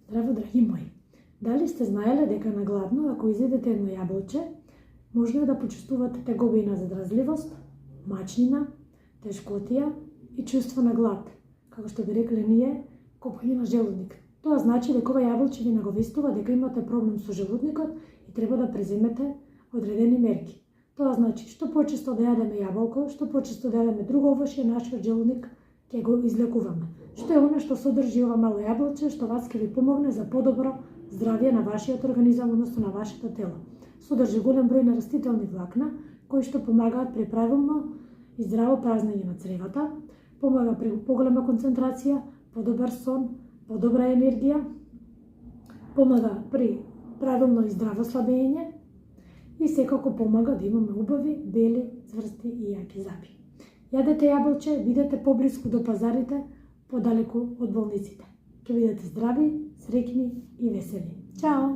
Здраво, драги мои! Дали сте знаеле дека на гладно, ако изедете едно јаблче, можно да почувствувате тегобина, задржливост, мачнина, тешкотија и чувство на глад, како што би рекле ние, копање на желудник. Тоа значи дека ова јаблче ви наговестува дека имате проблем со желудникот и треба да преземете одредени мерки. Тоа значи што почесто да јадеме јаболко, што почесто да јадеме друго овошје, нашиот желудник ќе го излекуваме. Што е она што содржи ова мало јаблче, што вас ќе ви помогне за подобро здравје на вашиот организам, односно на вашето тело. Содржи голем број на растителни влакна, кои што помагаат при правилно и здраво празнење на цревата, помага при поголема концентрација, подобар сон, подобра енергија, помага при правилно и здраво слабење и секако помага да имаме убави, бели, цврсти и јаки зъби. Јадете јаболче, бидете поблиску до пазарите, подалеку од болниците. Ќе бидете здрави, среќни и весели. Чао!